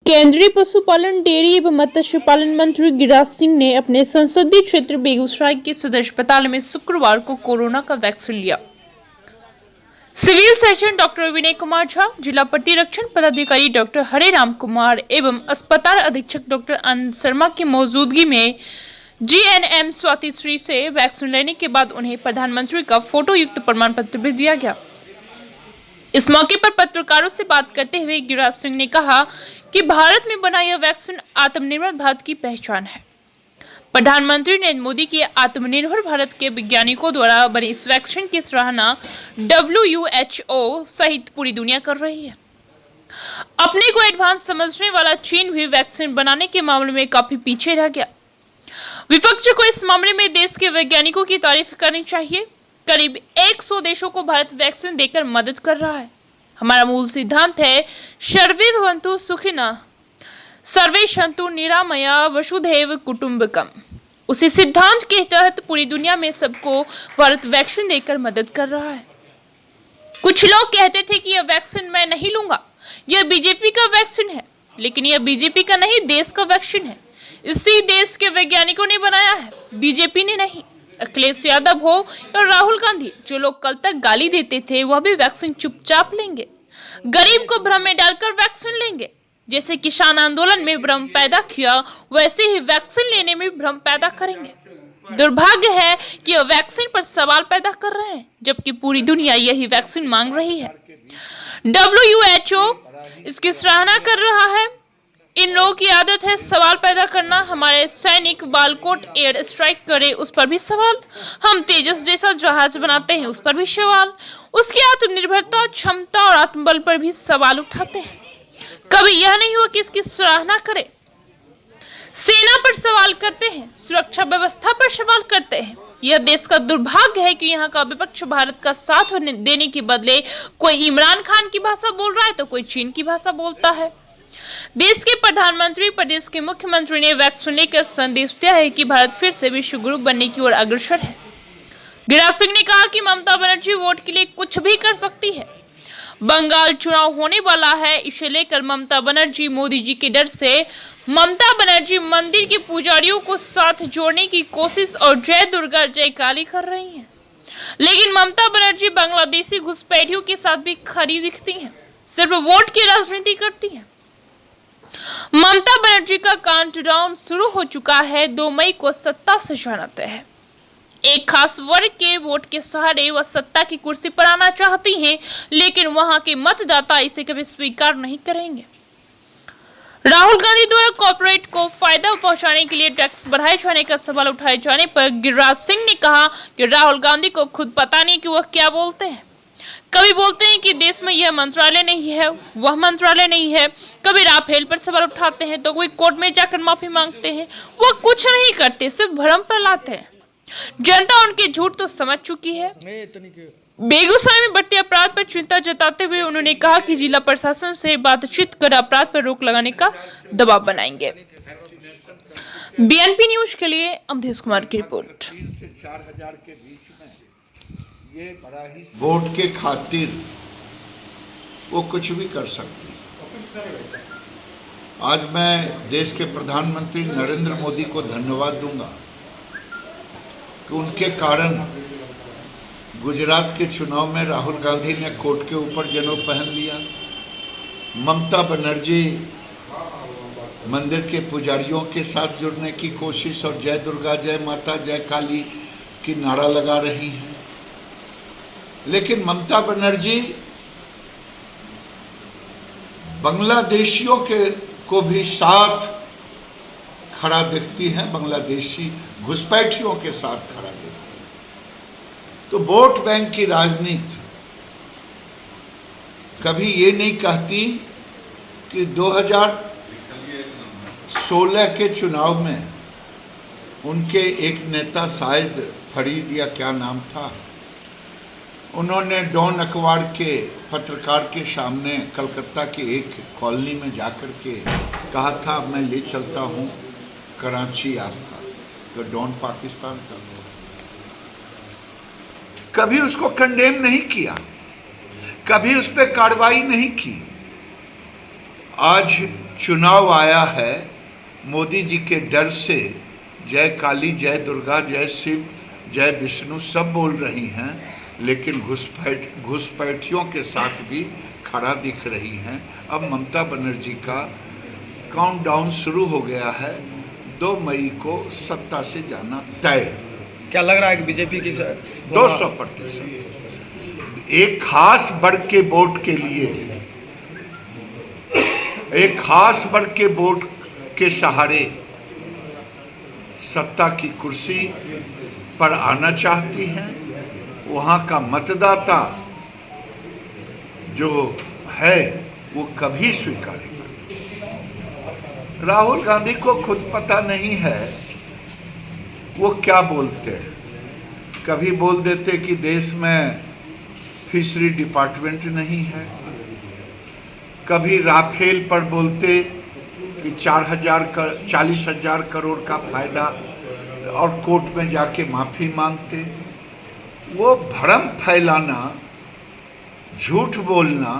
केंद्रीय पशुपालन, डेयरी एवं मत्स्य पालन मंत्री गिरिराज सिंह ने अपने संसदीय क्षेत्र बेगूसराय के सदर अस्पताल में शुक्रवार को कोरोना का वैक्सीन लिया। Civil surgeon doctor Vinay Kumar Jha, जिला प्रतिरक्षण पदाधिकारी डॉक्टर हरेराम कुमार एवं अस्पताल अधीक्षक डॉक्टर आनंद शर्मा की मौजूदगी में जीएनएम स्वाति श्री से वैक्सीन लेने के बाद उन्हें प्रधानमंत्री का फोटो युक्त प्रमाण पत्र भी दिया गया। इस मौके पर पत्रकारों से बात करते हुए गिरिराज सिंह ने कहा कि भारत में बना यह वैक्सीन आत्मनिर्भर भारत की पहचान है। प्रधानमंत्री नरेंद्र मोदी के आत्मनिर्भर भारत के वैज्ञानिकों द्वारा बनी इस वैक्सीन की सराहना WHO सहित पूरी दुनिया कर रही है। अपने को एडवांस समझने वाला चीन भी वैक्सीन बनाने के मामले में काफी पीछे रह गया। विपक्ष को इस मामले में देश के वैज्ञानिकों की तारीफ करनी चाहिए। करीब 100 देशों को भारत वैक्सीन देकर मदद कर रहा है। हमारा मूल सिद्धांत है सर्वे भवन्तु सुखिनः, सर्वे सन्तु निरामया, वसुधैव कुटुम्बकम। उसी सिद्धांत के तहत पूरी दुनिया में सबको भारत वैक्सीन देकर मदद कर रहा है। कुछ लोग कहते थे कि यह वैक्सीन मैं नहीं लूंगा, यह बीजेपी का वैक्सीन है, लेकिन यह बीजेपी का नहीं, देश का वैक्सीन है। इसी देश के वैज्ञानिकों ने बनाया है, बीजेपी ने नहीं। अखिलेश यादव हो या राहुल गांधी, जो लोग कल तक गाली देते थे, वह भी वैक्सीन चुपचाप लेंगे। गरीब को भ्रम में डालकर वैक्सीन लेंगे। जैसे किसान आंदोलन में भ्रम पैदा किया, वैसे ही वैक्सीन लेने में भ्रम पैदा करेंगे। दुर्भाग्य है कि यह वैक्सीन पर सवाल पैदा कर रहे हैं, जबकि पूरी दुनिया यही वैक्सीन मांग रही है। WHO इसकी सराहना कर रहा है। इन लोगों की आदत है सवाल पैदा करना। हमारे सैनिक बालाकोट एयर स्ट्राइक करे, उस पर भी सवाल। हम तेजस जैसा जहाज बनाते हैं, उस पर भी सवाल। उसकी आत्मनिर्भरता, क्षमता और आत्मबल पर भी सवाल उठाते हैं। कभी यह नहीं हुआ कि इसकी सराहना करें। सेना पर सवाल करते हैं, सुरक्षा व्यवस्था पर सवाल करते हैं। यह देश का दुर्भाग्य है कि यहाँ का विपक्ष भारत का साथ देने के बदले कोई इमरान खान की भाषा बोल रहा है तो कोई चीन की भाषा बोलता है। देश के प्रधानमंत्री, प्रदेश के मुख्यमंत्री ने वैक्सीन लेकर संदेश दिया है कि भारत फिर से विश्व गुरु बनने की ओर अग्रसर है। गिरिराज सिंह ने कहा कि ममता बनर्जी वोट के लिए कुछ भी कर सकती है। बंगाल चुनाव होने वाला है, इसे लेकर ममता बनर्जी मोदी जी के डर से ममता बनर्जी मंदिर के पुजारियों को साथ जोड़ने की कोशिश और जय दुर्गा जय काली कर रही हैं। लेकिन ममता बनर्जी बांग्लादेशी घुसपैठियों के साथ भी खड़ी दिखती हैं, सिर्फ वोट की राजनीति करती हैं। ममता बनर्जी का काउंटडाउन शुरू हो चुका है। 2 मई को सत्ता से जाना तय है। एक खास वर्ग के वोट के सहारे वह सत्ता की कुर्सी पर आना चाहती हैं, लेकिन वहां के मतदाता इसे कभी स्वीकार नहीं करेंगे। राहुल गांधी द्वारा कॉर्पोरेट को फायदा पहुंचाने के लिए टैक्स बढ़ाए जाने का सवाल उठाए जाने पर गिरिराज सिंह ने कहा कि राहुल गांधी को खुद पता नहीं कि वह क्या बोलते हैं। कभी बोलते हैं कि देश में यह मंत्रालय नहीं है, वह मंत्रालय नहीं है। कभी राफेल पर सवाल उठाते हैं तो कोई कोर्ट में जाकर माफी मांगते हैं। वह कुछ नहीं करते, सिर्फ भ्रम फैलाते हैं। जनता उनके झूठ तो समझ चुकी है। बेगूसराय में बढ़ते अपराध पर चिंता जताते हुए उन्होंने कहा कि जिला प्रशासन से बातचीत कर अपराध पर रोक लगाने का दबाव बनाएंगे। BNP न्यूज के लिए अमधेश कुमार की रिपोर्ट। वोट के खातिर वो कुछ भी कर सकती है। आज मैं देश के प्रधानमंत्री नरेंद्र मोदी को धन्यवाद दूंगा कि उनके कारण गुजरात के चुनाव में राहुल गांधी ने कोर्ट के ऊपर जनेऊ पहन लिया। ममता बनर्जी मंदिर के पुजारियों के साथ जुड़ने की कोशिश और जय दुर्गा जय माता जय काली की नारा लगा रही हैं। लेकिन ममता बनर्जी बांग्लादेशियों को भी साथ खड़ा दिखती है, बांग्लादेशी घुसपैठियों के साथ खड़ा दिखती है। तो वोट बैंक की राजनीति कभी ये नहीं कहती कि 2016 के चुनाव में उनके एक नेता, शायद फरीद या क्या नाम था, उन्होंने डॉन अखबार के पत्रकार के सामने कलकत्ता के एक कॉलोनी में जाकर के कहा था मैं ले चलता हूँ कराची आपका, तो डॉन पाकिस्तान का। कभी उसको कंडेम नहीं किया, कभी उस पर कार्रवाई नहीं की। आज चुनाव आया है, मोदी जी के डर से जय काली, जय दुर्गा, जय शिव, जय विष्णु सब बोल रही हैं, लेकिन घुसपैठियों के साथ भी खड़ा दिख रही हैं। अब ममता बनर्जी का काउंटडाउन शुरू हो गया है, 2 मई को सत्ता से जाना तय। क्या लग रहा है कि बीजेपी की 200% एक खास वर्ग के वोट के लिए, एक खास वर्ग के वोट के सहारे सत्ता की कुर्सी पर आना चाहती हैं। वहाँ का मतदाता जो है वो कभी स्वीकारेगा। राहुल गांधी को खुद पता नहीं है वो क्या बोलते हैं। कभी बोल देते कि देश में फिशरी डिपार्टमेंट नहीं है, कभी राफेल पर बोलते कि 40,000 करोड़ का फायदा, और कोर्ट में जाके माफ़ी मांगते। वो भ्रम फैलाना, झूठ बोलना,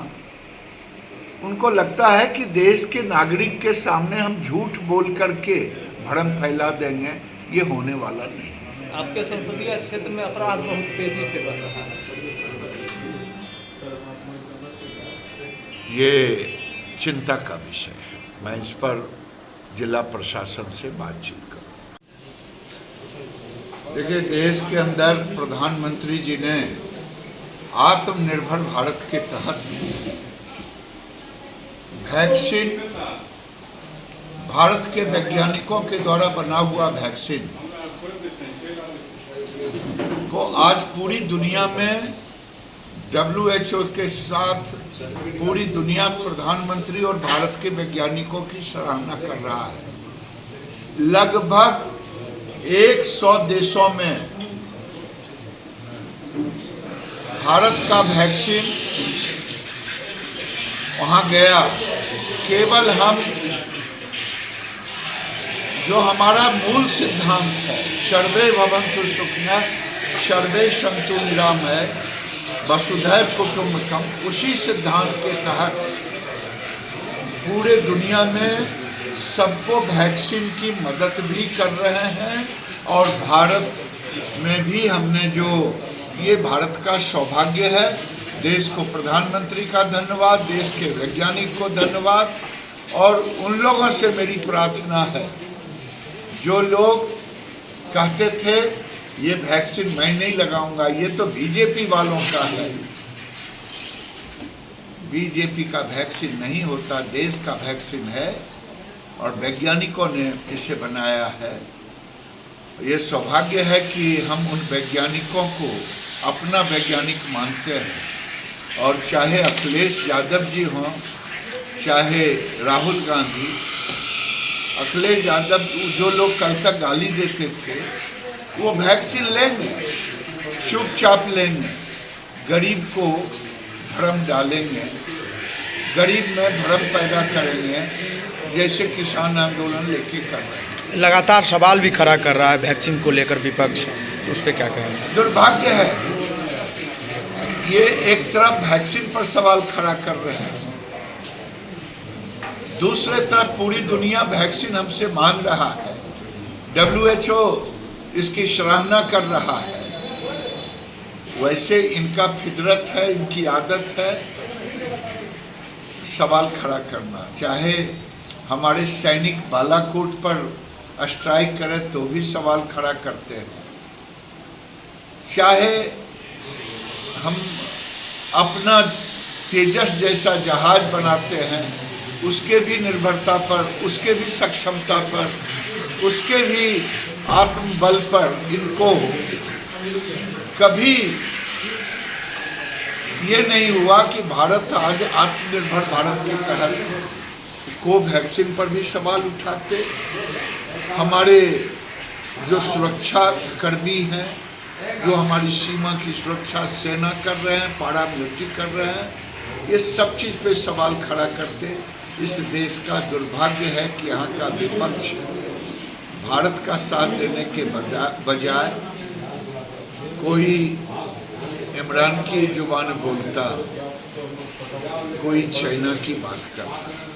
उनको लगता है कि देश के नागरिक के सामने हम झूठ बोल करके भ्रम फैला देंगे, ये होने वाला नहीं। आपके संसदीय क्षेत्र में अपराध बहुत तेजी से बढ़ रहा है, ये चिंता का विषय है। मैं इस पर जिला प्रशासन से बातचीत करूँ। देखिए, देश के अंदर प्रधानमंत्री जी ने आत्मनिर्भर भारत के तहत वैक्सीन, भारत के वैज्ञानिकों के द्वारा बना हुआ वैक्सीन को आज पूरी दुनिया में WHO के साथ पूरी दुनिया प्रधानमंत्री और भारत के वैज्ञानिकों की सराहना कर रहा है। लगभग 100 देशों में भारत का वैक्सीन वहाँ गया। केवल हम जो हमारा मूल सिद्धांत है, सर्वे भवन्तु सुखिनः सर्वे सन्तु निरामयः वसुधैव कुटुम्बकम, उसी सिद्धांत के तहत पूरे दुनिया में सबको वैक्सीन की मदद भी कर रहे हैं। और भारत में भी हमने जो, ये भारत का सौभाग्य है। देश को प्रधानमंत्री का धन्यवाद, देश के वैज्ञानिक को धन्यवाद। और उन लोगों से मेरी प्रार्थना है जो लोग कहते थे ये वैक्सीन मैं नहीं लगाऊंगा, ये तो बीजेपी वालों का है। बीजेपी का वैक्सीन नहीं होता, देश का वैक्सीन है और वैज्ञानिकों ने इसे बनाया है। ये सौभाग्य है कि हम उन वैज्ञानिकों को अपना वैज्ञानिक मानते हैं। और चाहे अखिलेश यादव जी हों, चाहे राहुल गांधी, अखिलेश यादव, जो लोग कल तक गाली देते थे, वो वैक्सीन लेंगे, चुपचाप लेंगे, गरीब को भ्रम डालेंगे, गरीब में भ्रम पैदा करेंगे, जैसे किसान आंदोलन लेके कर रहे हैं। लगातार सवाल भी खड़ा कर रहा है वैक्सीन को लेकर विपक्ष, तो उस पर क्या कहेंगे? दुर्भाग्य है, ये एक तरफ वैक्सीन पर सवाल खड़ा कर रहे हैं, दूसरे तरफ पूरी दुनिया वैक्सीन हमसे मांग रहा है। WHO इसकी सराहना कर रहा है। वैसे इनका फितरत है, इनकी आदत है सवाल खड़ा करना। चाहे हमारे सैनिक बालाकोट पर स्ट्राइक करें तो भी सवाल खड़ा करते हैं, चाहे हम अपना तेजस जैसा जहाज बनाते हैं उसके भी निर्भरता पर, उसके भी सक्षमता पर, उसके भी आत्मबल पर इनको कभी ये नहीं हुआ कि भारत आज आत्मनिर्भर भारत के तहत कोवैक्सीन पर भी सवाल उठाते। हमारे जो सुरक्षा कर्मी हैं, जो हमारी सीमा की सुरक्षा सेना कर रहे हैं, पैरामिलिट्री कर रहे हैं, ये सब चीज़ पे सवाल खड़ा करते। इस देश का दुर्भाग्य है कि यहाँ का विपक्ष भारत का साथ देने के बजाय कोई इमरान की जुबान बोलता, कोई चाइना की बात करता।